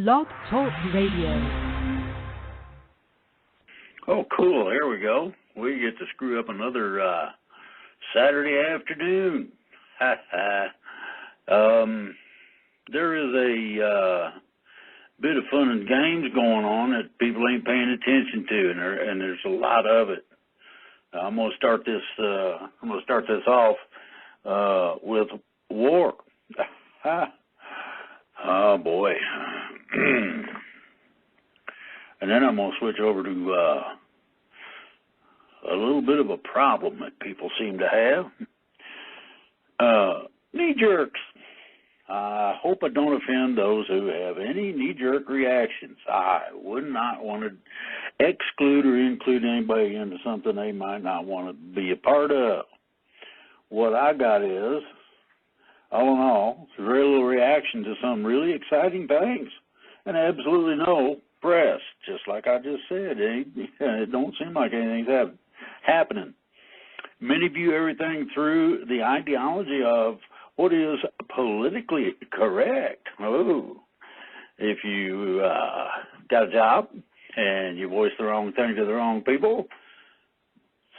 Blog Talk Radio. Oh, cool. There we go. We get to screw up another Saturday afternoon. There is a bit of fun and games going on that people ain't paying attention to, and there's a lot of it. I'm gonna start this off with war. Oh boy. And then I'm going to switch over to a little bit of a problem that people seem to have. Knee jerks. I hope I don't offend those who have any knee-jerk reactions. I would not want to exclude or include anybody into something they might not want to be a part of. What I got is, all in all, it's a very little reaction to some really exciting things, and absolutely no press, just like I just said. It don't seem like anything's happening. Many view everything through the ideology of what is politically correct. Oh, if you got a job and you voice the wrong thing to the wrong people,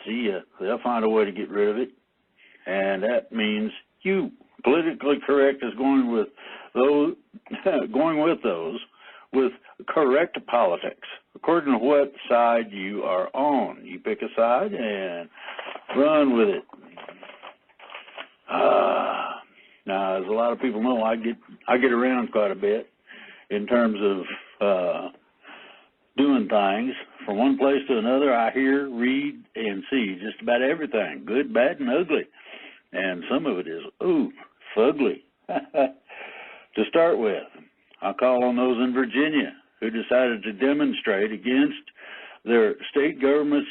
see ya. They'll find a way to get rid of it, and that means you. Politically correct is going with those with correct politics, according to what side you are on. You pick a side and run with it. Now, as a lot of people know, I get around quite a bit in terms of doing things. From one place to another, I hear, read, and see just about everything, good, bad, and ugly. And some of it is, ooh, fugly. To start with, I'll call on those in Virginia who decided to demonstrate against their state government's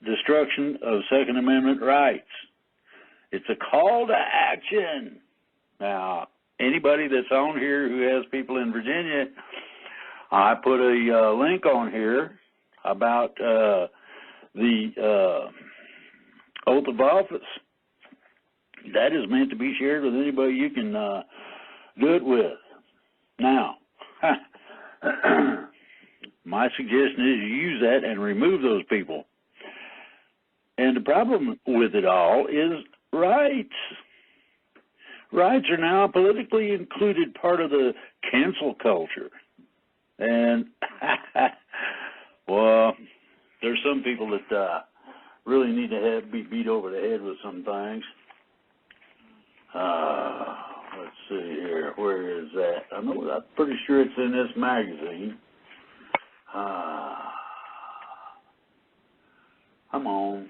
destruction of Second Amendment rights. It's a call to action. Now, anybody that's on here who has people in Virginia, I put a link on here about the oath of office. That is meant to be shared with anybody you can do it with. Now, my suggestion is you use that and remove those people. And the problem with it all is rights. Rights are now a politically included part of the cancel culture. And, well, there's some people that really need to be beat over the head with some things. Let's see here. Where is that? I'm pretty sure it's in this magazine. Come on.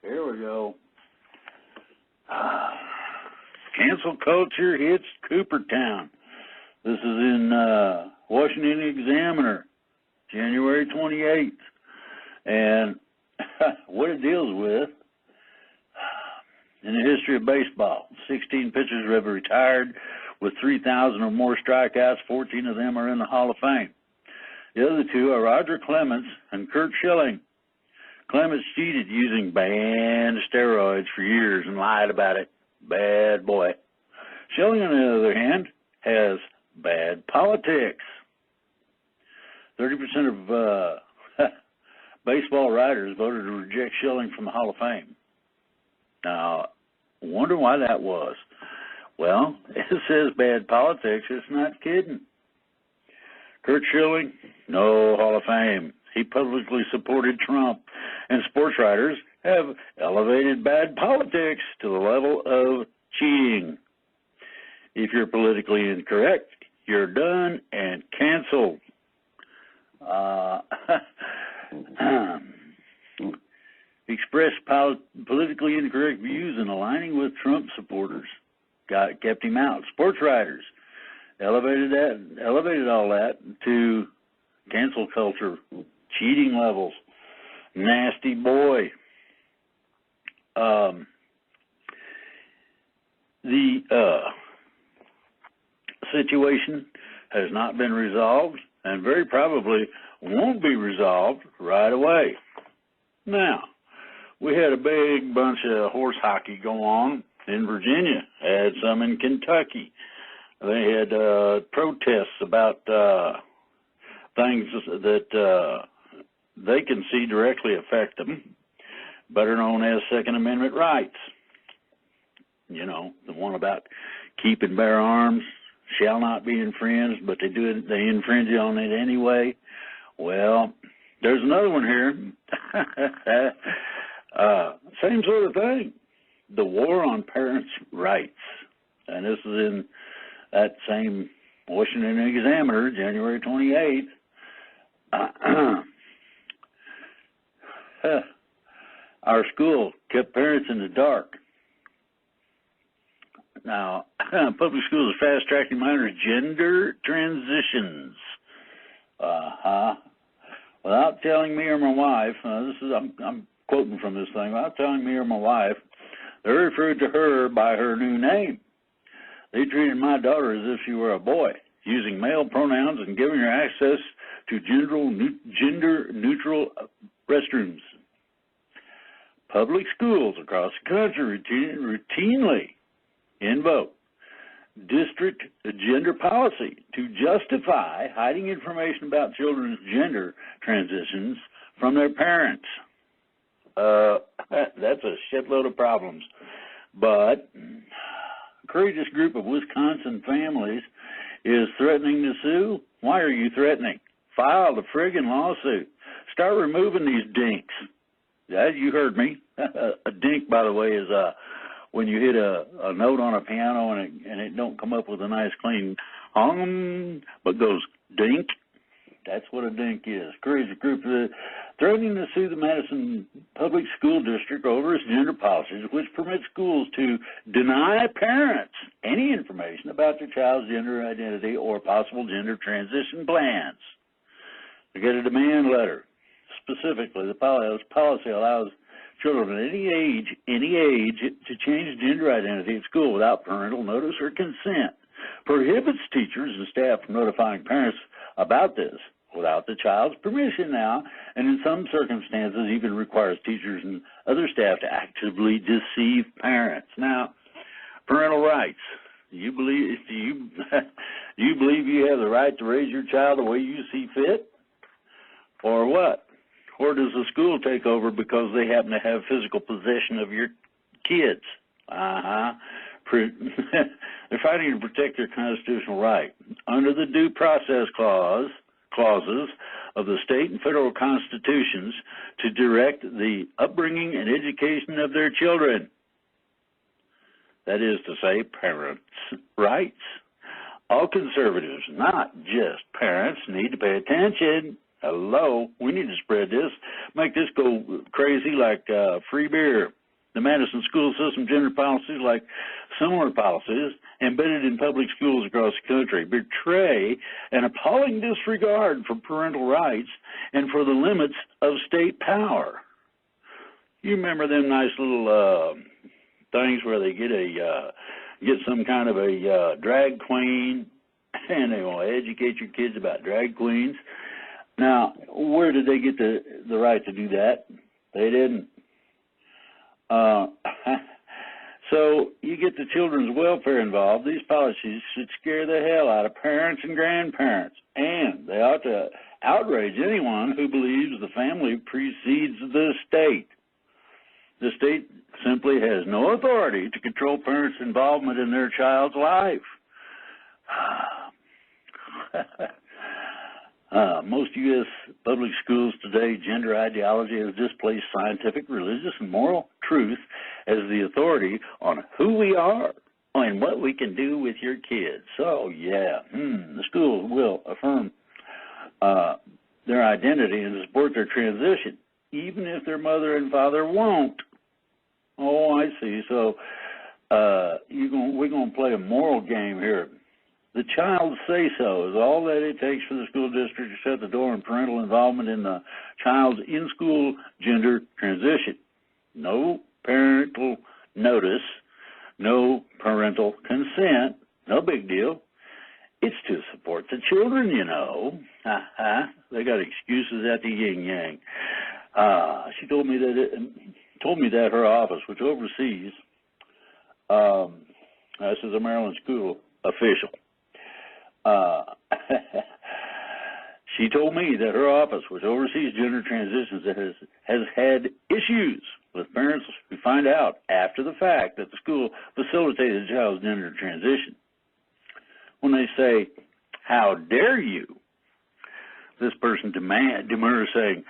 Here we go. Cancel culture hits Coopertown. This is in Washington Examiner, January 28th. And what it deals with, in the history of baseball, 16 pitchers have retired with 3,000 or more strikeouts. 14 of them are in the Hall of Fame. The other two are Roger Clemens and Curt Schilling. Clemens cheated using banned steroids for years and lied about it. Bad boy. Schilling, on the other hand, has bad politics. 30% of baseball writers voted to reject Schilling from the Hall of Fame. Now, wonder why that was. Well, it says bad politics. It's not kidding. Curt Schilling, no Hall of Fame. He publicly supported Trump, and sports writers have elevated bad politics to the level of cheating. If you're politically incorrect, you're done and canceled. Expressed politically incorrect views and aligning with Trump supporters kept him out. Sports writers elevated all that to cancel culture, cheating levels. Nasty boy. The situation has not been resolved and very probably won't be resolved right away. Now, we had a big bunch of horse hockey go on in Virginia, had some in Kentucky. They had protests about things that they can see directly affect them, better known as Second Amendment rights. You know, the one about keep and bear arms shall not be infringed, but they infringe on it anyway. Well, there's another one here. Same sort of thing. The war on parents' rights. And this is in that same Washington Examiner, January 28th. Our school kept parents in the dark. Now, public schools are fast-tracking minor gender transitions. Without telling me or my wife, I'm quoting from this thing, without telling me or my wife, they referred to her by her new name. They treated my daughter as if she were a boy, using male pronouns and giving her access to gender-neutral restrooms. Public schools across the country routinely invoke district gender policy to justify hiding information about children's gender transitions from their parents. That's a shitload of problems. But a courageous group of Wisconsin families is threatening to sue. Why are you threatening? File the friggin' lawsuit. Start removing these dinks. Yeah, you heard me. A dink, by the way, is when you hit a note on a piano and it don't come up with a nice clean hum, but goes dink. That's what a dink is. Courageous group threatening to sue the Madison Public School District over its gender policies, which permit schools to deny parents any information about their child's gender identity or possible gender transition plans. They get a demand letter. Specifically, the policy allows children at any age to change gender identity at school without parental notice or consent, prohibits teachers and staff from notifying parents about this without the child's permission now, and in some circumstances even requires teachers and other staff to actively deceive parents. Now, parental rights. Do you believe you have the right to raise your child the way you see fit? Or what? Or does the school take over because they happen to have physical possession of your kids? They're fighting to protect their constitutional right. Under the due process clauses of the state and federal constitutions to direct the upbringing and education of their children. That is to say, parents' rights. All conservatives, not just parents, need to pay attention. Hello, we need to spread this, make this go crazy like free beer. The Madison school system gender policies, like similar policies embedded in public schools across the country, betray an appalling disregard for parental rights and for the limits of state power. You remember them nice little things where they get some kind of a drag queen, and they want to educate your kids about drag queens. Now, where did they get the right to do that? They didn't. So you get the children's welfare involved. These policies should scare the hell out of parents and grandparents, and they ought to outrage anyone who believes the family precedes the state. The state simply has no authority to control parents' involvement in their child's life. Most U.S. public schools today, gender ideology has displaced scientific, religious, and moral truth as the authority on who we are and what we can do with your kids. So, yeah, the schools will affirm their identity and support their transition, even if their mother and father won't. Oh, I see. So we're going to play a moral game here. The child's say-so is all that it takes for the school district to shut the door on parental involvement in the child's in-school gender transition. No parental notice, no parental consent, no big deal. It's to support the children, you know. They got excuses at the yin-yang. She told me that her office, which oversees, this is a Maryland school official, She told me that her office, which oversees gender transitions, has had issues with parents who find out after the fact that the school facilitated a child's gender transition. When they say, "How dare you?" this person demurs, saying,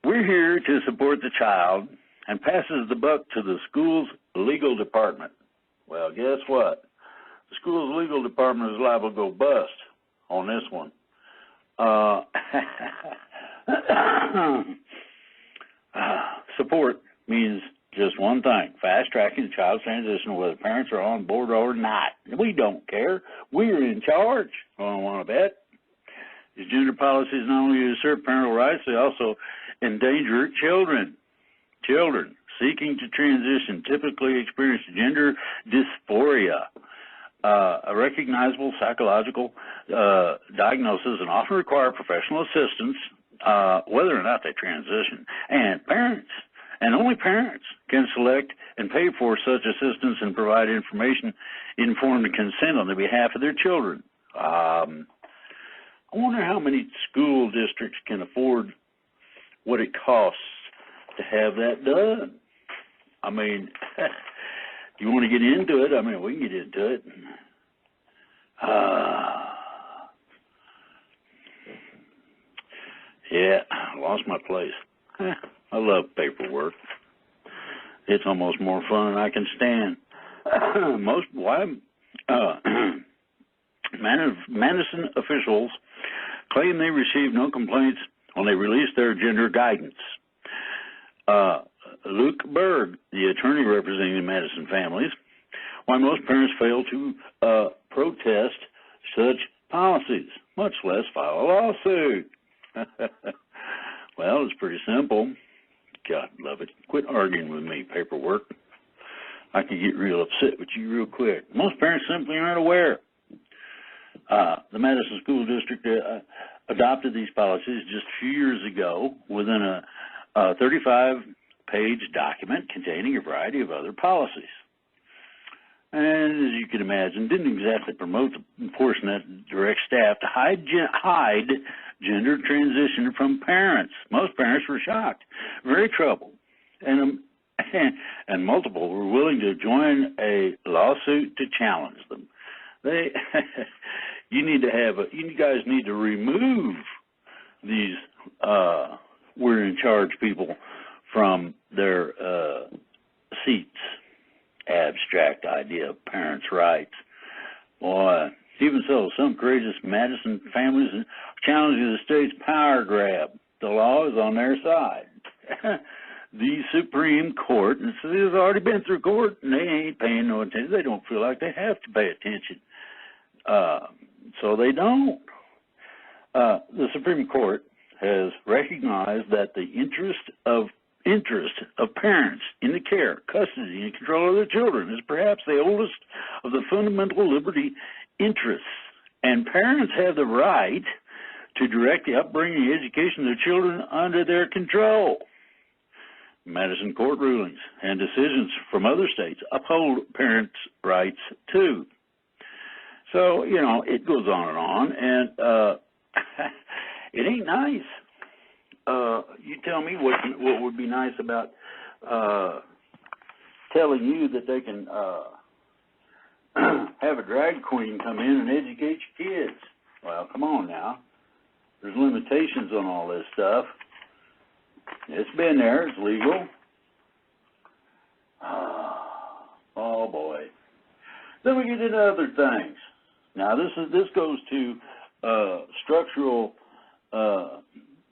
"We're here to support the child," and passes the buck to the school's legal department. Well, guess what? The school's legal department is liable to go bust on this one. Support means just one thing: fast-tracking the child's transition, whether parents are on board or not. We don't care. We're in charge. I don't want to bet. These gender policies not only usurp parental rights, they also endanger children. Children seeking to transition typically experience gender dysphoria, a recognizable psychological diagnosis, and often require professional assistance whether or not they transition. And parents, and only parents, can select and pay for such assistance and provide information, informed consent on the behalf of their children. I wonder how many school districts can afford what it costs to have that done. I mean, you want to get into it? I mean, we can get into it. Yeah, I lost my place. I love paperwork. It's almost more fun than I can stand. Madison officials claim they received no complaints when they released their gender guidance. Luke Berg, the attorney representing the Madison families, why most parents fail to protest such policies, much less file a lawsuit. Well, it's pretty simple. God love it. Quit arguing with me, paperwork. I can get real upset with you real quick. Most parents simply aren't aware. The Madison School District adopted these policies just a few years ago within a 35-page document containing a variety of other policies. And as you can imagine, didn't exactly promote the portion that directs staff to hide gender transition from parents. Most parents were shocked, very troubled, and multiple were willing to join a lawsuit to challenge them. You guys need to remove these we're in charge people from their seats. Abstract idea of parents' rights. Boy, even so, some courageous Madison families are challenging the state's power grab. The law is on their side. The Supreme Court, and so they've already been through court, and they ain't paying no attention. They don't feel like they have to pay attention. So they don't. The Supreme Court has recognized that the interest of parents in the care, custody, and control of their children is perhaps the oldest of the fundamental liberty interests, and parents have the right to direct the upbringing and education of their children under their control. Madison court rulings and decisions from other states uphold parents' rights too. So, it goes on, and it ain't nice. You tell me what would be nice about telling you that they can have a drag queen come in and educate your kids. Well, come on now. There's limitations on all this stuff. It's been there. It's legal. Oh, boy. Then we get into other things. Now, this goes to structural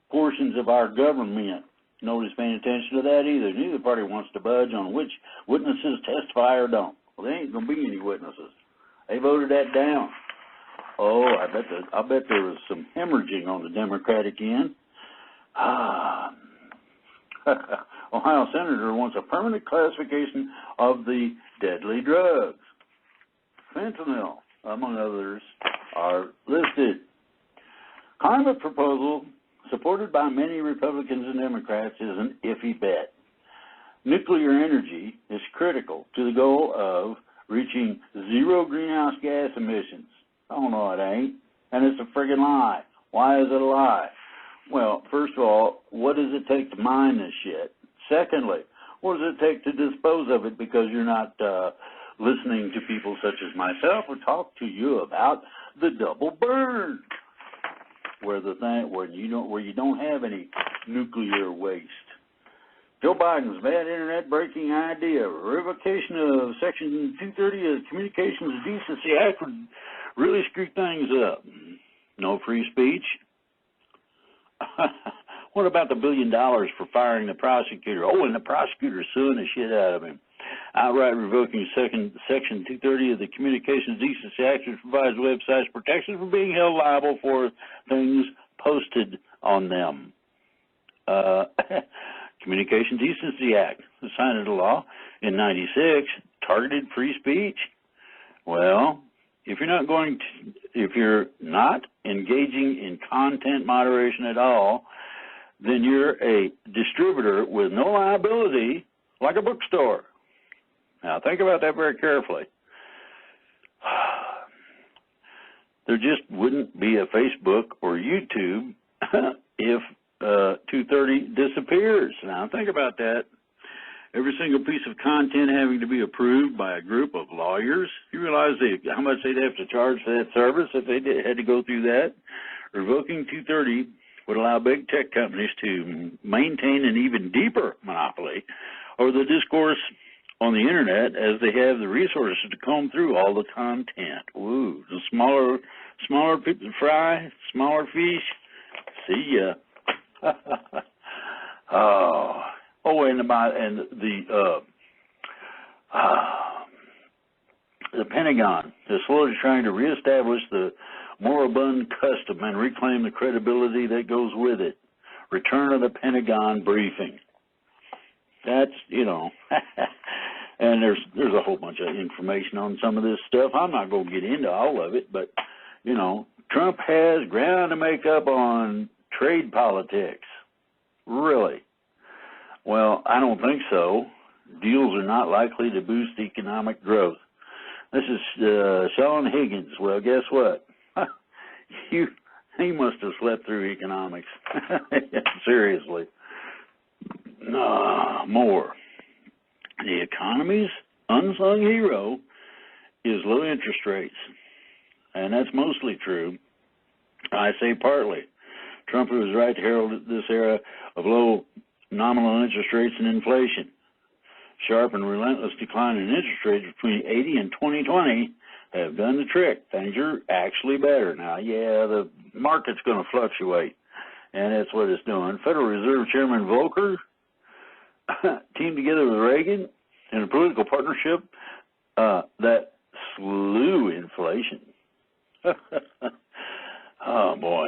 portions of our government. Nobody's paying attention to that either. Neither party wants to budge on which witnesses testify or don't. Well, there ain't going to be any witnesses. They voted that down. Oh, I bet there was some hemorrhaging on the Democratic end. Ohio senator wants a permanent classification of the deadly drugs. Fentanyl, among others, are listed. Climate proposal supported by many Republicans and Democrats is an iffy bet. Nuclear energy is critical to the goal of reaching zero greenhouse gas emissions. Oh, no, it ain't. and it's a friggin' lie. Why is it a lie? Well, first of all, what does it take to mine this shit? Secondly, what does it take to dispose of it, because you're not listening to people such as myself who talk to you about the double burn, where you don't have any nuclear waste. Joe Biden's bad internet breaking idea, revocation of Section 230 of the Communications Decency Act would really screw things up. No free speech. What about the $1 billion for firing the prosecutor? Oh, and the prosecutor suing the shit out of him. Outright revoking Section 230 of the Communications Decency Act, which provides websites protection from being held liable for things posted on them. Communications Decency Act, signed into law in '96, targeted free speech. Well, if you're not engaging in content moderation at all, then you're a distributor with no liability, like a bookstore. Now, think about that very carefully. There just wouldn't be a Facebook or YouTube if 230 disappears. Now, think about that. Every single piece of content having to be approved by a group of lawyers. You realize how much they'd have to charge for that service if they had to go through that? Revoking 230 would allow big tech companies to maintain an even deeper monopoly over the discourse on the internet, as they have the resources to comb through all the content. Ooh, the smaller fry, smaller fish. See ya. The Pentagon is slowly trying to reestablish the moribund custom and reclaim the credibility that goes with it. Return of the Pentagon briefing. That's, and there's a whole bunch of information on some of this stuff. I'm not going to get into all of it, but, Trump has ground to make up on trade politics. Really? Well, I don't think so. Deals are not likely to boost economic growth. This is Sean Higgins. Well, guess what? He must have slept through economics. Seriously. More. The economy's unsung hero is low interest rates. And that's mostly true. I say partly. Trump was right to herald this era of low nominal interest rates and inflation. Sharp and relentless decline in interest rates between 80 and 2020 have done the trick. Things are actually better. Now, yeah, the market's going to fluctuate, and that's what it's doing. Federal Reserve Chairman Volcker teamed together with Reagan in a political partnership that slew inflation. Oh, boy.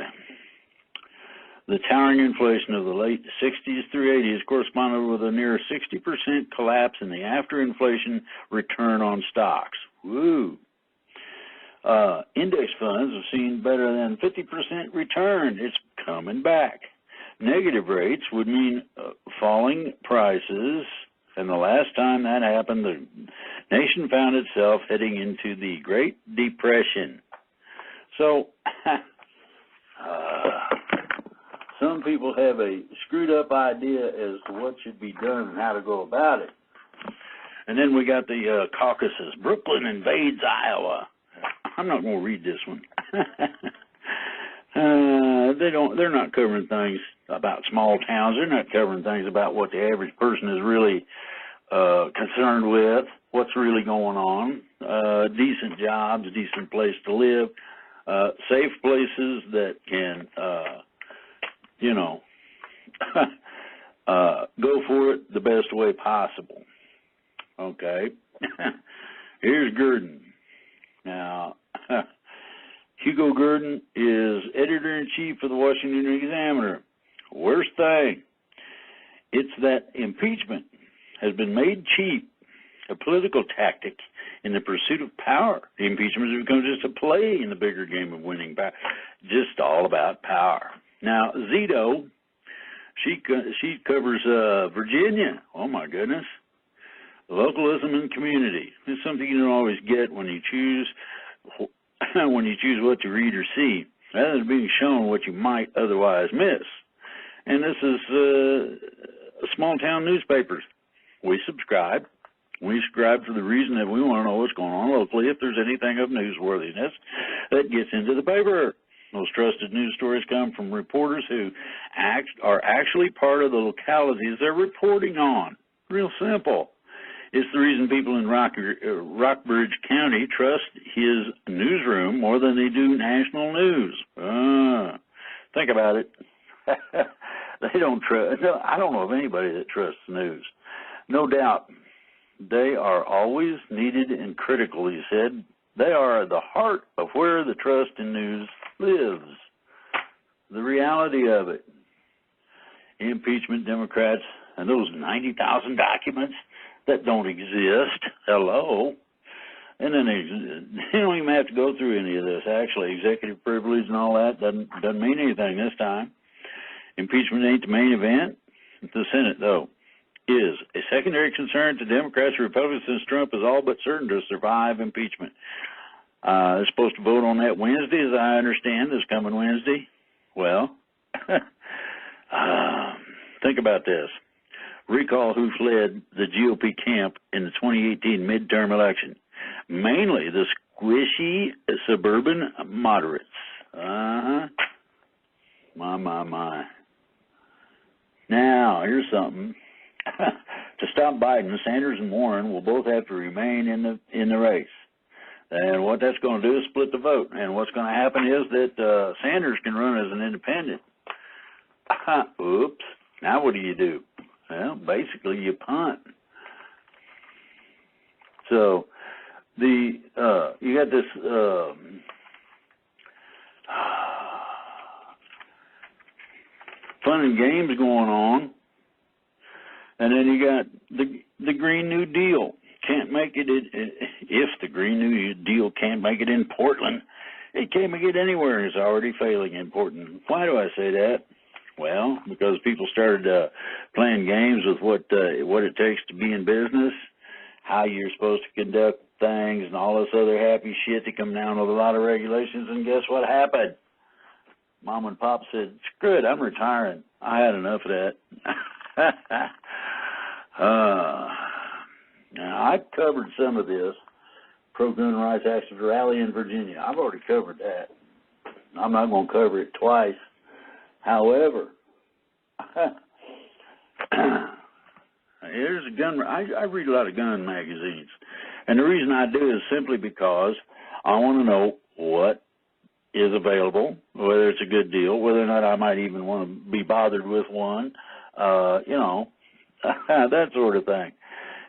The towering inflation of the late 60s through 80s corresponded with a near 60% collapse in the after-inflation return on stocks. Woo! Index funds have seen better than 50% return. It's coming back. Negative rates would mean falling prices, and the last time that happened, the nation found itself heading into the Great Depression. So, some people have a screwed up idea as to what should be done and how to go about it. And then we got the Caucasus. Brooklyn invades Iowa. I'm not going to read this one. They're not covering things about small towns. They're not covering things about what the average person is really concerned with, what's really going on. Decent jobs, decent place to live, safe places that can go for it the best way possible. Okay. Here's Gurdon. Now, Hugo Gurdon is editor-in-chief of the Washington Examiner. Worst thing, it's that impeachment has been made cheap, a political tactic in the pursuit of power. The impeachment has become just a play in the bigger game of winning power, just all about power. Now, Zito, she covers Virginia. Oh, my goodness. Localism and community. It's something you don't always get when you choose what to read or see. rather than being shown what you might otherwise miss. And this is small town newspapers. We subscribe. We subscribe for the reason that we want to know what's going on locally, if there's anything of newsworthiness that gets into the paper. Those trusted news stories come from reporters who are actually part of the localities they're reporting on. Real simple. It's the reason people in Rockbridge County trust his newsroom more than they do national news. Think about it. They don't trust. I don't know of anybody that trusts the news. No doubt. They are always needed and critical, he said. They are the heart of where the trust in news lives. The reality of it. Impeachment Democrats and those 90,000 documents that don't exist. Hello. And then they don't even have to go through any of this. Actually, executive privilege and all that doesn't mean anything this time. Impeachment ain't the main event. The Senate, though, is a secondary concern to Democrats and Republicans since Trump is all but certain to survive impeachment. They're supposed to vote on that Wednesday, as I understand, this coming Wednesday. Well, think about this. Recall who fled the GOP camp in the 2018 midterm election. Mainly the squishy suburban moderates. My. Now, here's something. To stop Biden, Sanders and Warren will both have to remain in the race. And what that's going to do is split the vote. And what's going to happen is that Sanders can run as an independent. Oops. Now what do? Well, basically you punt. So you got this fun and games going on. And then you got the Green New Deal. Can't make it if the Green New Deal can't make it in Portland, it can't make it anywhere. It's already failing in Portland. Why do I say that? Well, because people started playing games with what it takes to be in business, how you're supposed to conduct things, and all this other happy shit that come down with a lot of regulations. And guess what happened? Mom and Pop said, "Screw it, I'm retiring. I had enough of that." Now, I've covered some of this pro-gun rights activist rally in Virginia. I've already covered that. I'm not going to cover it twice. However, here's a gun. I read a lot of gun magazines, and the reason I do is simply because I want to know what is available, whether it's a good deal, whether or not I might even want to be bothered with one, that sort of thing.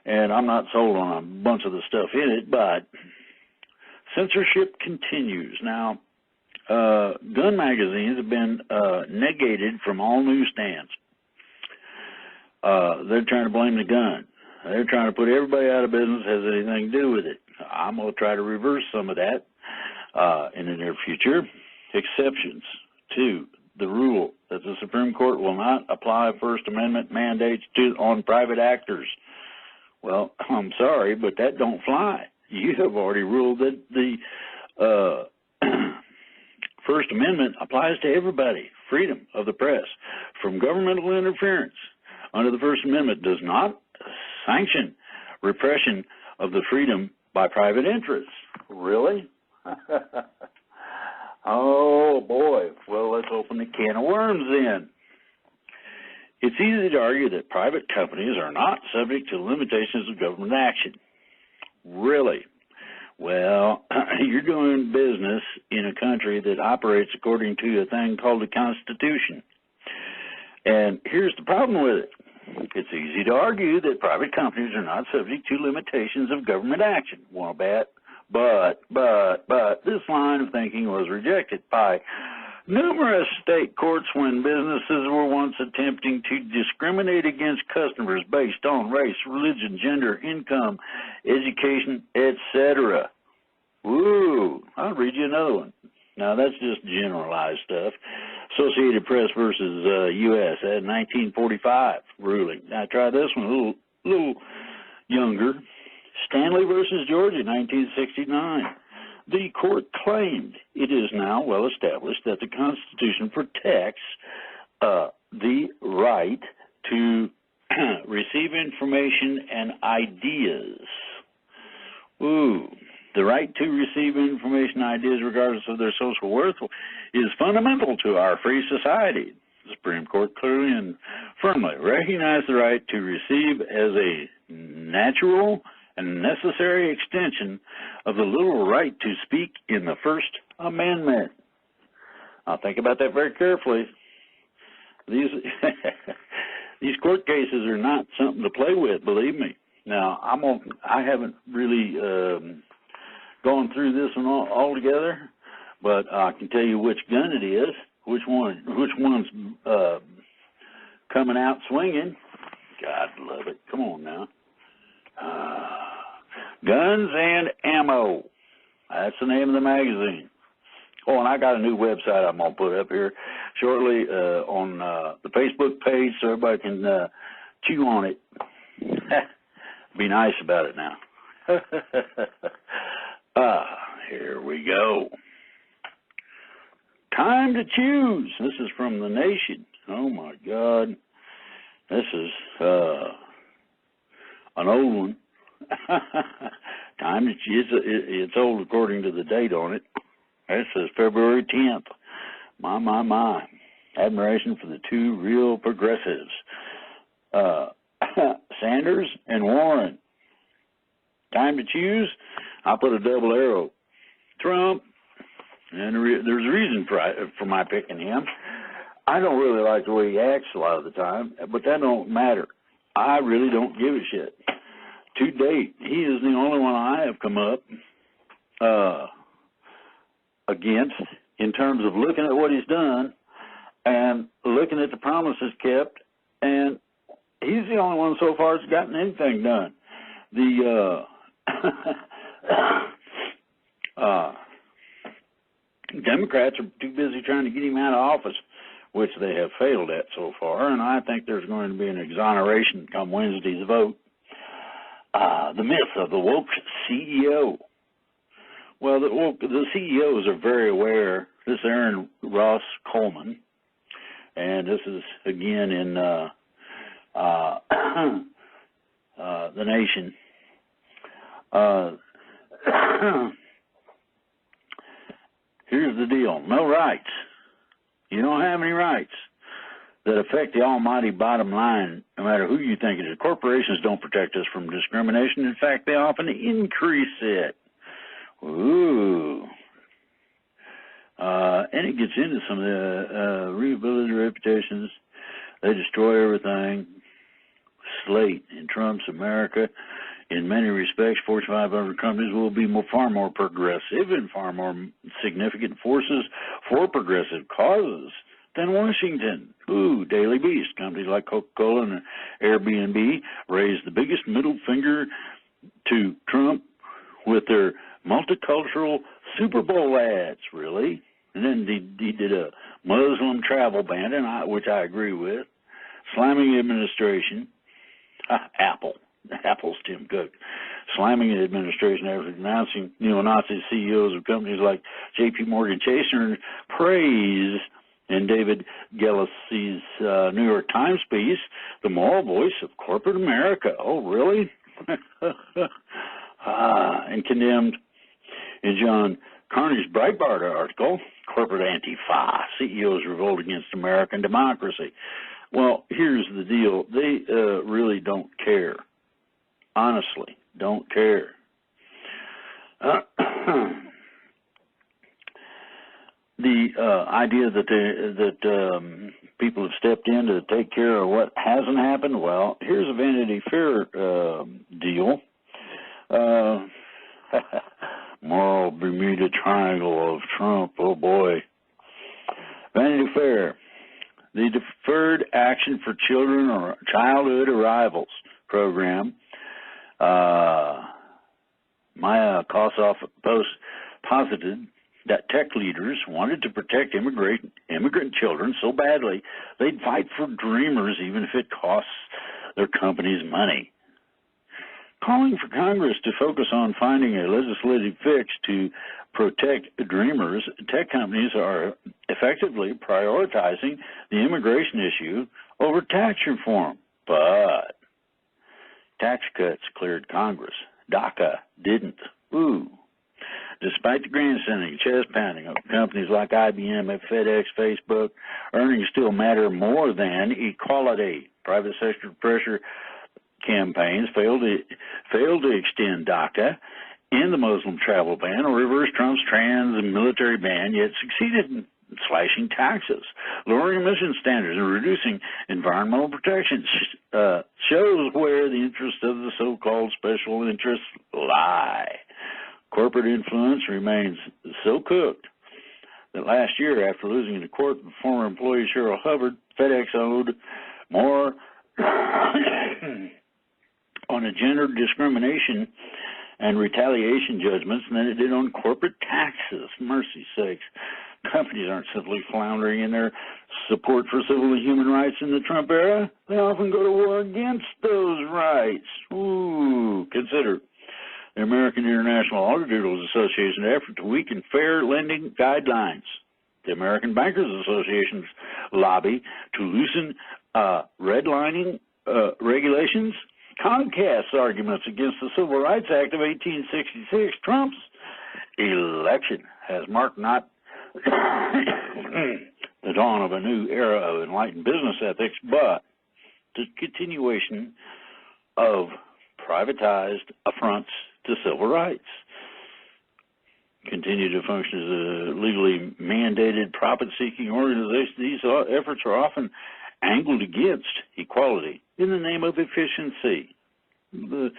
And I'm not sold on a bunch of the stuff in it, but censorship continues. Now, gun magazines have been negated from all newsstands. They're trying to blame the gun. They're trying to put everybody out of business that has anything to do with it. I'm going to try to reverse some of that in the near future. Exceptions to the rule that the Supreme Court will not apply First Amendment mandates on private actors. Well, I'm sorry, but that don't fly. You have already ruled that the First Amendment applies to everybody. Freedom of the press from governmental interference under the First Amendment does not sanction repression of the freedom by private interests. Really? Oh, boy. Well, let's open the can of worms then. It's easy to argue that private companies are not subject to limitations of government action. Really? Well, you're doing business in a country that operates according to a thing called the Constitution. And here's the problem with it. It's easy to argue that private companies are not subject to limitations of government action. Want to bet? But this line of thinking was rejected by numerous state courts when businesses were once attempting to discriminate against customers based on race, religion, gender, income, education, etc. Woo! I'll read you another one. Now, that's just generalized stuff. Associated Press versus U.S. at 1945 ruling. Now, try this one, a little younger. Stanley versus Georgia, 1969. The court claimed it is now well established that the Constitution protects the right to receive information and ideas. Ooh, the right to receive information and ideas regardless of their social worth is fundamental to our free society. The Supreme Court clearly and firmly recognized the right to receive as a natural and necessary extension of the little right to speak in the First Amendment. I'll think about that very carefully. These these court cases are not something to play with, believe me. Now, I haven't really gone through this one all together, but I can tell you which gun it is, which one's coming out swinging. God love it. Come on now. Guns and Ammo. That's the name of the magazine. Oh, and I got a new website I'm going to put up here shortly on the Facebook page so everybody can chew on it. Be nice about it now. Here we go. Time to choose. This is from The Nation. Oh, my God. This is an old one. Time to choose. It's old according to the date on it. It says February 10th. My. Admiration for the two real progressives. Sanders and Warren. Time to choose. I put a double arrow. Trump. And there's a reason for my picking him. I don't really like the way he acts a lot of the time, but that don't matter. I really don't give a shit. To date, he is the only one I have come up against in terms of looking at what he's done and looking at the promises kept, and he's the only one so far that's gotten anything done. The Democrats are too busy trying to get him out of office, which they have failed at so far, and I think there's going to be an exoneration come Wednesday's vote. The myth of the woke CEO. Well, the CEOs are very aware. This is Aaron Ross Coleman, and this is again in The Nation. Here's the deal. No rights. You don't have any rights that affect the almighty bottom line, no matter who you think it is. Corporations don't protect us from discrimination. In fact, they often increase it. Ooh. And it gets into some of the rehabilitated reputations. They destroy everything. Slate in Trump's America. In many respects, Fortune 500 companies will be far more progressive and far more significant forces for progressive causes than Washington. Ooh, Daily Beast. Companies like Coca-Cola and Airbnb raised the biggest middle finger to Trump with their multicultural Super Bowl ads, really. And then he did a Muslim travel ban, which I agree with. Slamming the administration. Apple's Tim Cook. Slamming the administration after denouncing neo-Nazi CEOs of companies like J.P. Morgan Chase earned praise in David Gillespie's New York Times piece, The Moral Voice of Corporate America. Oh, really? And condemned in John Carney's Breitbart article, Corporate Antifa, CEOs revolt against American democracy. Well, here's the deal. They really don't care. Honestly, don't care. The idea that people have stepped in to take care of what hasn't happened, well, here's a Vanity Fair deal. Moral Bermuda Triangle of Trump, oh boy. Vanity Fair. The Deferred Action for Children or Childhood Arrivals program. Maya Kosoff posited that tech leaders wanted to protect immigrant children so badly they'd fight for Dreamers even if it costs their companies money. calling for Congress to focus on finding a legislative fix to protect dreamers. Tech companies are effectively prioritizing the immigration issue over tax reform, but tax cuts cleared Congress. DACA didn't. Ooh. Despite the grandstanding, chest pounding of companies like IBM, FedEx, Facebook, earnings still matter more than equality. Private sector pressure campaigns failed to extend DACA and the Muslim travel ban or reverse Trump's trans and military ban, yet succeeded in slashing taxes, lowering emission standards, and reducing environmental protections. Shows where the interests of the so-called special interests lie. Corporate influence remains so cooked that last year, after losing in court with former employee Cheryl Hubbard, FedEx owed more on a gender discrimination and retaliation judgments than it did on corporate taxes. Mercy sakes. Companies aren't simply floundering in their support for civil and human rights in the Trump era. They often go to war against those rights. Ooh, consider the American International Auditors Association's effort to weaken fair lending guidelines. The American Bankers Association's lobby to loosen redlining regulations. Comcast's arguments against the Civil Rights Act of 1866. Trump's election has marked not the dawn of a new era of enlightened business ethics, but the continuation of privatized affronts to civil rights. Continue to function as a legally mandated profit-seeking organization. These efforts are often angled against equality in the name of efficiency. The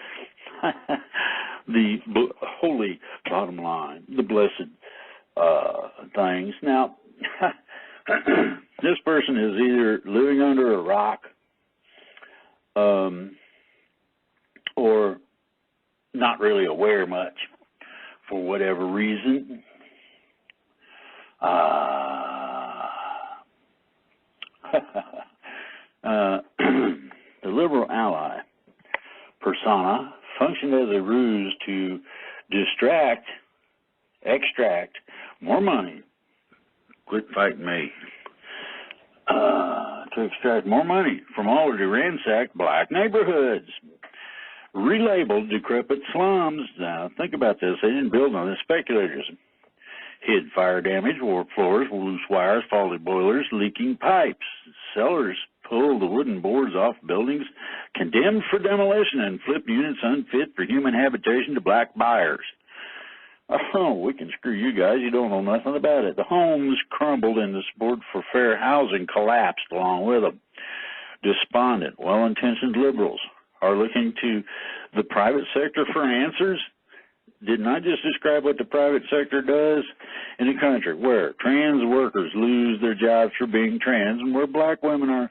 holy bottom line, the blessed things. Now, this person is either living under a rock or not really aware much for whatever reason. The liberal ally persona functioned as a ruse to extract more money. Quit fighting me. To extract more money from already ransacked black neighborhoods. Relabeled decrepit slums. Now, think about this. They didn't build on this. Speculators hid fire damage, warped floors, loose wires, faulty boilers, leaking pipes. Sellers pulled the wooden boards off buildings condemned for demolition and flipped units unfit for human habitation to black buyers. Oh, we can screw you guys. You don't know nothing about it. The homes crumbled and the support for fair housing collapsed along with them. Despondent, well-intentioned liberals are looking to the private sector for answers. Didn't I just describe what the private sector does in a country where trans workers lose their jobs for being trans and where black women are,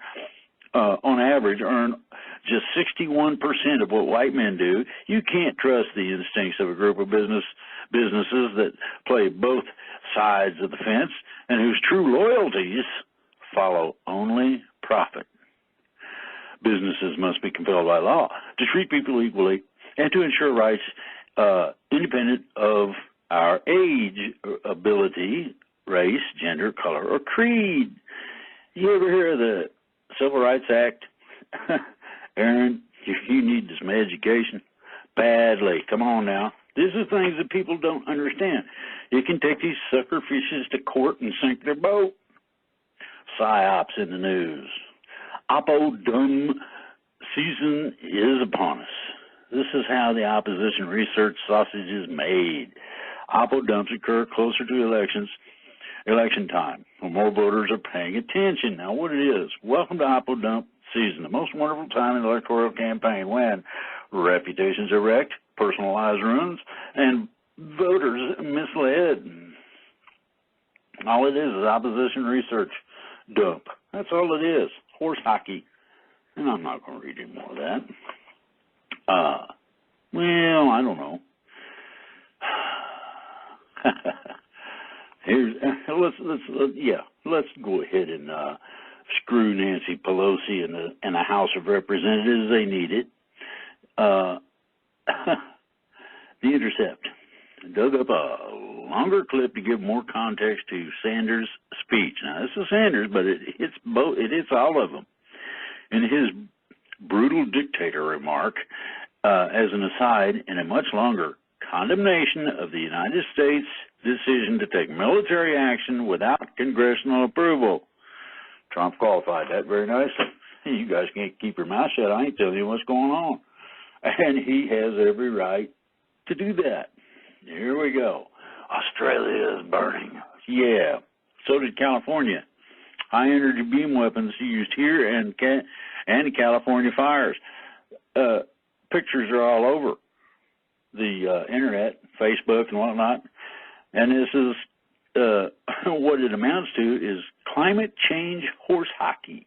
on average, earn just 61% of what white men do? You can't trust the instincts of a group of businesses that play both sides of the fence and whose true loyalties follow only profit. Businesses must be compelled by law to treat people equally and to ensure rights independent of our age, ability, race, gender, color, or creed. You ever hear of the Civil Rights Act? Aaron, you need some education badly. Come on now. These are things that people don't understand. You can take these sucker fishes to court and sink their boat. PSYOPs in the news. Oppo-dumb season is upon us. This is how the opposition research sausage is made. Oppo-dumps occur closer to election time, when more voters are paying attention. Now, what it is, welcome to Oppo-dump season, the most wonderful time in the electoral campaign when reputations are wrecked, personal lives ruined, and voters misled. All it is opposition research dump. That's all it is. Horse hockey. And I'm not going to read any more of that. Well, I don't know. Let's go ahead and screw Nancy Pelosi and the House of Representatives. They need it. The Intercept dug up a longer clip to give more context to Sanders' speech. Now, this is Sanders, but it hits all of them. In his brutal dictator remark, as an aside, in a much longer condemnation of the United States' decision to take military action without congressional approval. Trump qualified that very nicely. You guys can't keep your mouth shut. I ain't telling you what's going on. And he has every right to do that. Here we go. Australia is burning. Yeah. So did California. High energy beam weapons used here and California fires. Pictures are all over the internet, Facebook and whatnot. And this is what it amounts to is climate change horse hockey.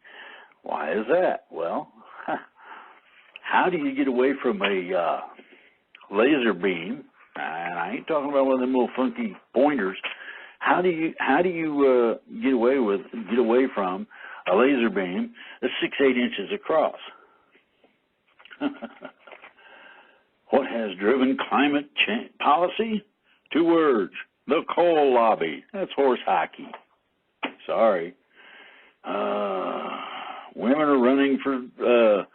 Why is that? Well, how do you get away from a laser beam? And I ain't talking about one of them little funky pointers. How do you get away from a laser beam that's 6-8 inches across? What has driven climate change policy? 2 words: the coal lobby. That's horse hockey. Sorry. Women are running for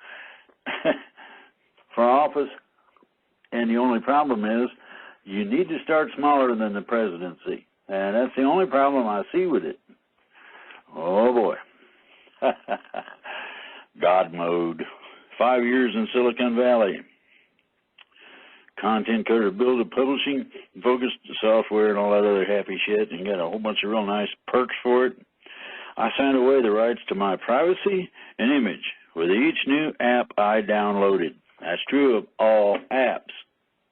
for office, and the only problem is you need to start smaller than the presidency. And that's the only problem I see with it. Oh, boy. God mode. 5 years in Silicon Valley. Content creator, build a publishing, focused software and all that other happy shit, and got a whole bunch of real nice perks for it. I signed away the rights to my privacy and image with each new app I downloaded. That's true of all apps.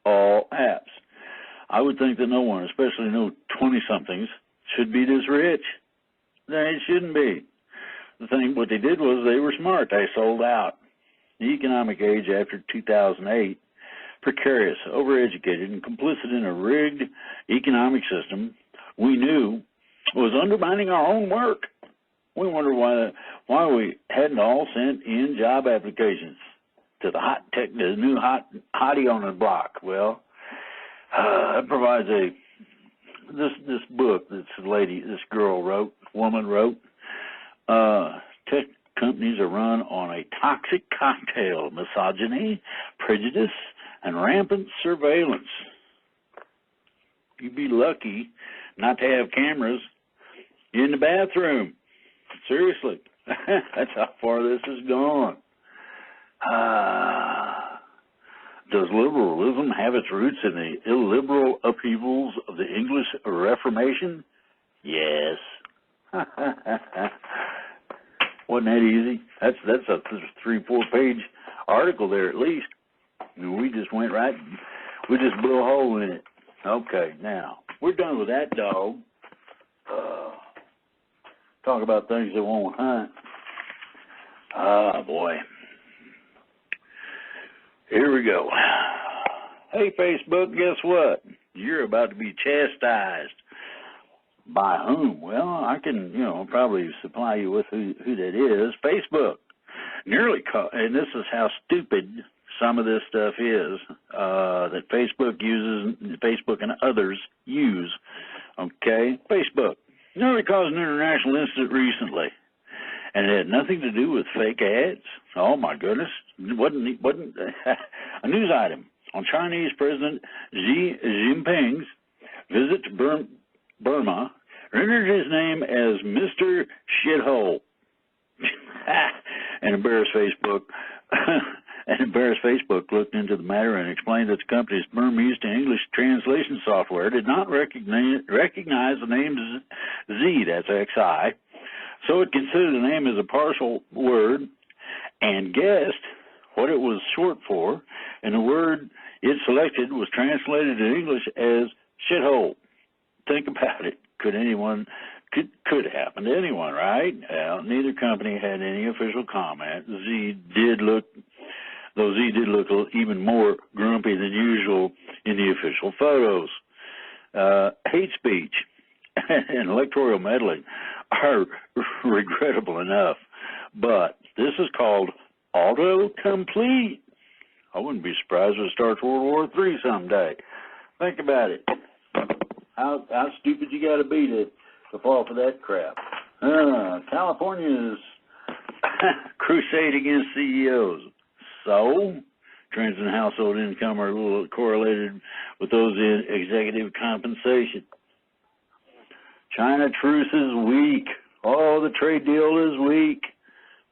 All apps. I would think that no one, especially no 20-somethings, should be this rich. They shouldn't be. What they did was they were smart. They sold out. The economic age after 2008, precarious, overeducated, and complicit in a rigged economic system we knew was undermining our own work. We wonder why we hadn't all sent in job applications to the new hottie on the block. Well, that provides this book this woman wrote. Tech companies are run on a toxic cocktail of misogyny, prejudice, and rampant surveillance. You'd be lucky not to have cameras in the bathroom. Seriously. That's how far this has gone. Does liberalism have its roots in the illiberal upheavals of the English Reformation? Yes. Wasn't that easy? That's a 3-4 page article there at least. We just went right, we just blew a hole in it. Okay, now, we're done with that dog. Talk about things that won't hunt. Boy. Here we go. Hey, Facebook, guess what? You're about to be chastised. By whom? Well, I can, probably supply you with who that is. Facebook. And this is how stupid some of this stuff is that Facebook and others use. Okay? Facebook. Nearly caused an international incident recently. And it had nothing to do with fake ads. Oh, my goodness. It wasn't a news item on Chinese President Xi Jinping's visit to Burma, rendered his name as Mr. Shithole. And embarrassed Facebook looked into the matter and explained that the company's Burmese to English translation software did not recognize the name Z, that's XI, so it considered the name as a partial word and guessed what it was short for, and the word it selected was translated in English as shithole. Think about it. Could happen to anyone, right? Well, neither company had any official comment. Z did look even more grumpy than usual in the official photos. Hate speech and electoral meddling are regrettable enough, but this is called autocomplete. I wouldn't be surprised if it starts World War III someday. Think about it. How stupid you got to be to fall for that crap. California's crusade against CEOs. So, trends in household income are a little correlated with those in executive compensation. China truce is weak. Oh, the trade deal is weak.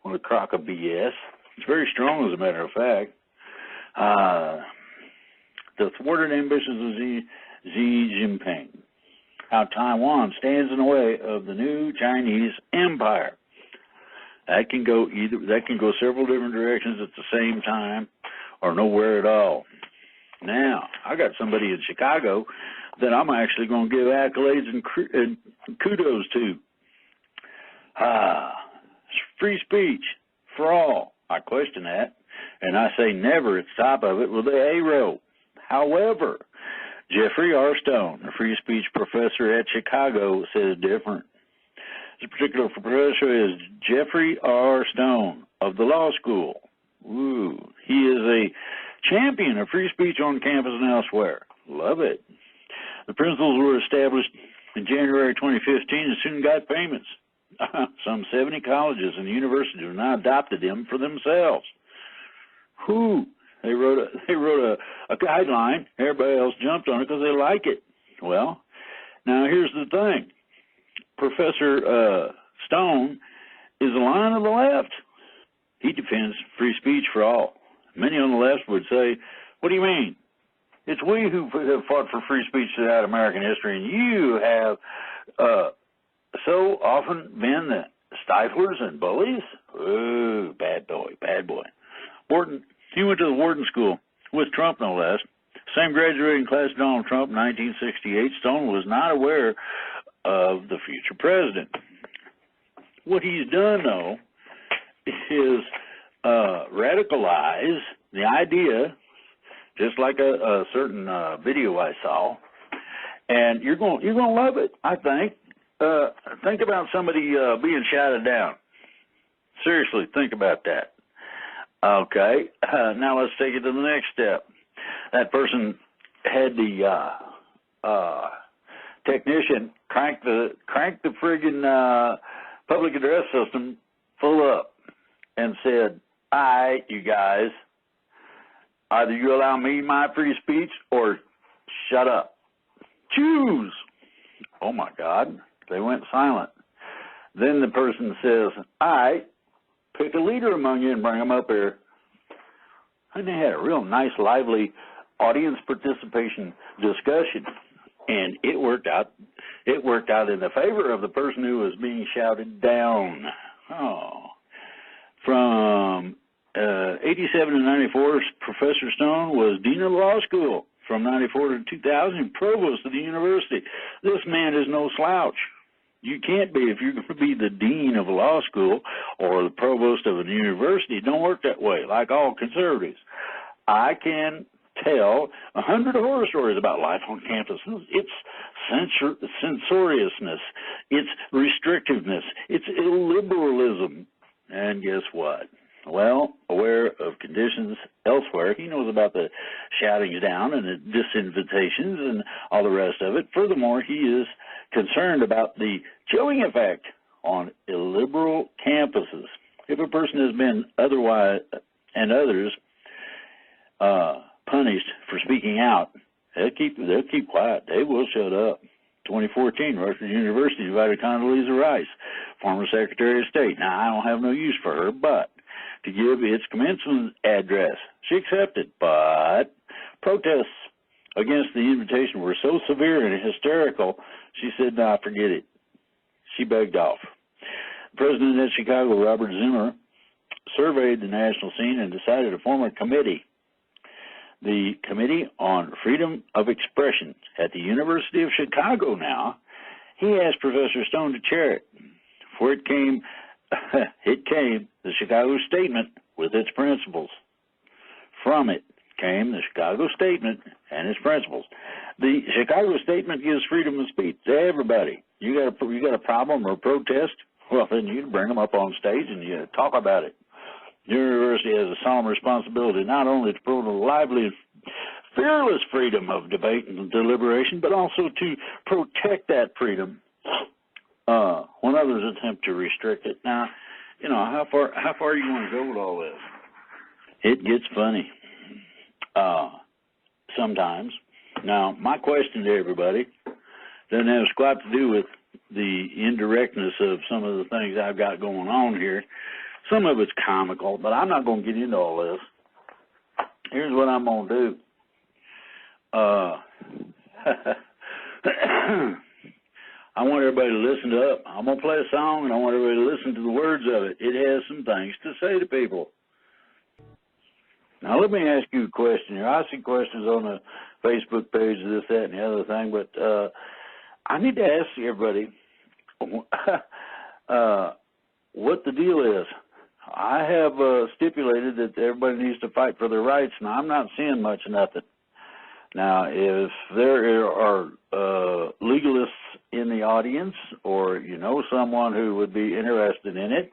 What a crock of BS. It's very strong, as a matter of fact. The thwarted ambitions of Xi Jinping. How Taiwan stands in the way of the new Chinese empire. That can go several different directions at the same time, or nowhere at all. Now, I got somebody in Chicago that I'm actually going to give accolades and kudos to. Free speech for all. I question that, and I say never at the top of it with the arrow. However, Jeffrey R. Stone, a free speech professor at Chicago, says different. This particular professor is Jeffrey R. Stone of the law school. Ooh, he is a champion of free speech on campus and elsewhere. Love it. The principles were established in January 2015 and soon got payments. Some 70 colleges and universities have now adopted them for themselves. They wrote a guideline. Everybody else jumped on it because they like it. Well, now here's the thing. Professor Stone is a line of the left. He defends free speech for all. Many on the left would say, what do you mean? It's we who have fought for free speech throughout American history, and you have so often been the stiflers and bullies? Ooh, bad boy, bad boy. He went to the Wharton School with Trump, no less. Same graduating class as Donald Trump in 1968. Stone was not aware of the future president. What he's done, though, is radicalize the idea, just like a certain video I saw, and you're going to love it, I think. Think about somebody being shouted down. Seriously, think about that. Okay, now let's take it to the next step. That person had the technician crank the friggin' public address system full up and said, all right, you guys, either you allow me my free speech or shut up. Choose. Oh, my God. They went silent. Then the person says, all right, pick a leader among you and bring them up here. And they had a real nice, lively audience participation discussion. And it worked out. It worked out in the favor of the person who was being shouted down. Oh. From 87 to 94, Professor Stone was dean of the law school. From 94 to 2000, provost of the university. This man is no slouch. You can't be, if you're going to be the dean of a law school or the provost of a university. It don't work that way, like all conservatives. I can tell 100 horror stories about life on campus. It's censoriousness. It's restrictiveness. It's illiberalism. And guess what? Well, aware of conditions elsewhere, he knows about the shoutings down and the disinvitations and all the rest of it. Furthermore, he is concerned about the chilling effect on illiberal campuses. If a person has been otherwise and others punished for speaking out, they'll keep quiet. They will shut up. 2014, Rutgers University invited Condoleezza Rice, former Secretary of State. Now, I don't have no use for her, but to give its commencement address. She accepted, but protests against the invitation were so severe and hysterical, she said, nah, forget it. She begged off. The president of Chicago, Robert Zimmer, surveyed the national scene and decided to form a committee. The Committee on Freedom of Expression at the University of Chicago now. He asked Professor Stone to chair it. For it came the Chicago Statement with its principles. From it came the Chicago Statement and its principles. The Chicago Statement gives freedom of speech to everybody. You got a problem or a protest? Well, then you bring them up on stage and you talk about it. The University has a solemn responsibility not only to promote a lively and fearless freedom of debate and deliberation, but also to protect that freedom when others attempt to restrict it. Now, how far are you going to go with all this? It gets funny sometimes. Now, my question to everybody doesn't have squat to do with the indirectness of some of the things I've got going on here. Some of it's comical, but I'm not going to get into all this. Here's what I'm going to do. I want everybody to listen up. I'm going to play a song, and I want everybody to listen to the words of it. It has some things to say to people. Now, let me ask you a question here. I see questions on the Facebook page, this, that, and the other thing, but I need to ask everybody what the deal is. I have stipulated that everybody needs to fight for their rights, and I'm not seeing much of nothing. Now, if there are legalists in the audience, or someone who would be interested in it,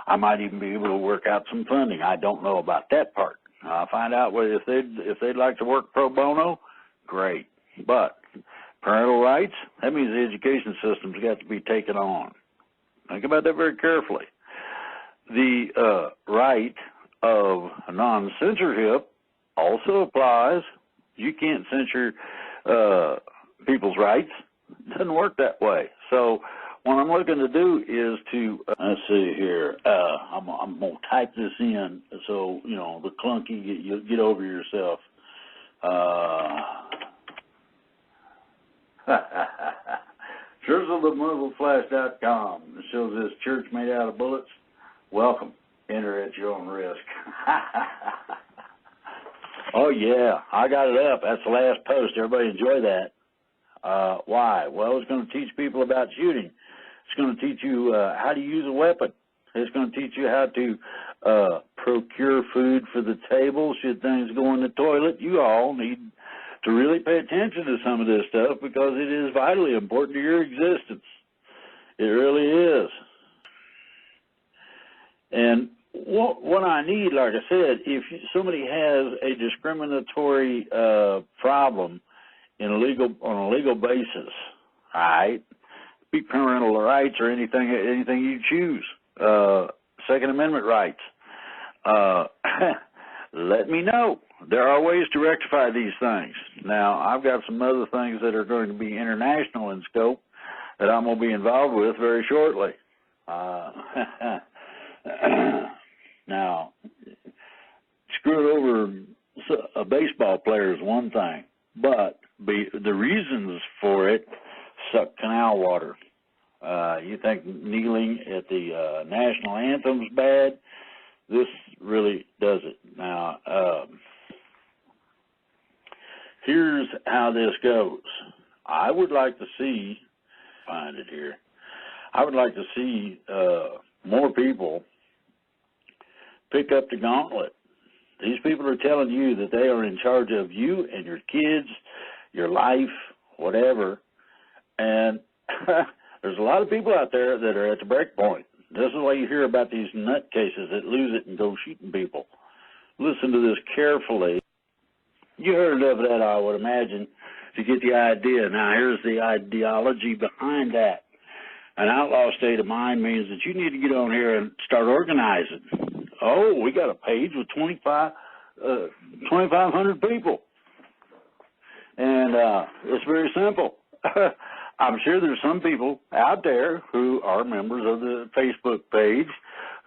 I might even be able to work out some funding. I don't know about that part. I'll find out if they'd like to work pro bono, great. But parental rights, that means the education system's got to be taken on. Think about that very carefully. The right of non-censorship also applies. You can't censor people's rights. It doesn't work that way. So what I'm looking to do is to, let's see here, I'm going to type this in so, the clunky, you get over yourself. ChurchoftheMuzzleFlash.com. It shows this church made out of bullets. Welcome. Enter at your own risk. Oh, yeah, I got it up. That's the last post. Everybody enjoy that. Why? Well, it's going to teach people about shooting. It's going to teach you how to use a weapon. It's going to teach you how to procure food for the table should things go in the toilet. You all need to really pay attention to some of this stuff because it is vitally important to your existence. It really is. And what I need, like I said, if somebody has a discriminatory problem on a legal basis, all right, be parental rights or anything you choose, Second Amendment rights, let me know. There are ways to rectify these things. Now, I've got some other things that are going to be international in scope that I'm going to be involved with very shortly. Now, screwing over a baseball player is one thing, but the reasons for it suck canal water. You think kneeling at the national anthem's bad? This really does it. Now, here's how this goes. I would like to see, find it here, I would like to see more people pick up the gauntlet. These people are telling you that they are in charge of you and your kids, your life, whatever, and there's a lot of people out there that are at the break point. This is why you hear about these nutcases that lose it and go shooting people. Listen to this carefully. You heard of that, I would imagine, to get the idea. Now, here's the ideology behind that. An outlaw state of mind means that you need to get on here and start organizing. Oh, we got a page with 2,500 people. And it's very simple. I'm sure there's some people out there who are members of the Facebook page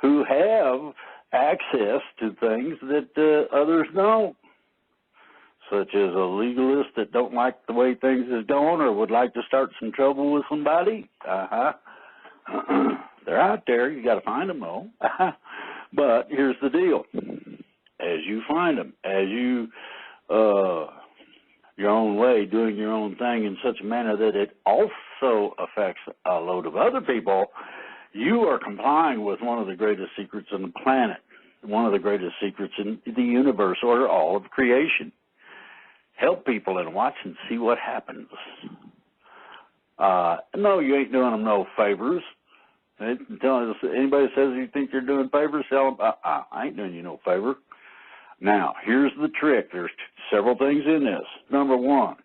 who have access to things that others don't, such as a legalist that don't like the way things is going or would like to start some trouble with somebody. They're out there. You got to find them, though. But here's the deal. As you find them, as you your own way, doing your own thing in such a manner that it also affects a load of other people, you are complying with one of the greatest secrets on the planet, one of the greatest secrets in the universe or all of creation. Help people and watch and see what happens. No, you ain't doing them no favors. Tell us, anybody says you think you're doing favors, tell them, I ain't doing you no favor. Now, here's the trick. There's several things in this. Number one,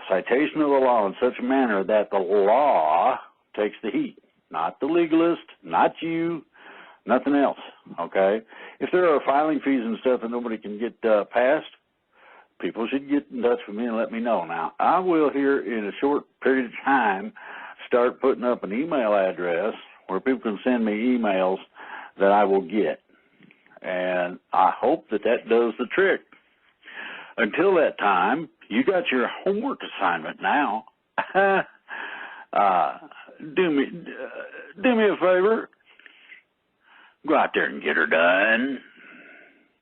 citation of the law in such a manner that the law takes the heat, not the legalist, not you, nothing else, okay? If there are filing fees and stuff that nobody can get passed, people should get in touch with me and let me know. Now, I will here in a short period of time start putting up an email address where people can send me emails that I will get. And I hope that that does the trick. Until that time, you got your homework assignment now. Do me a favor. Go out there and get her done.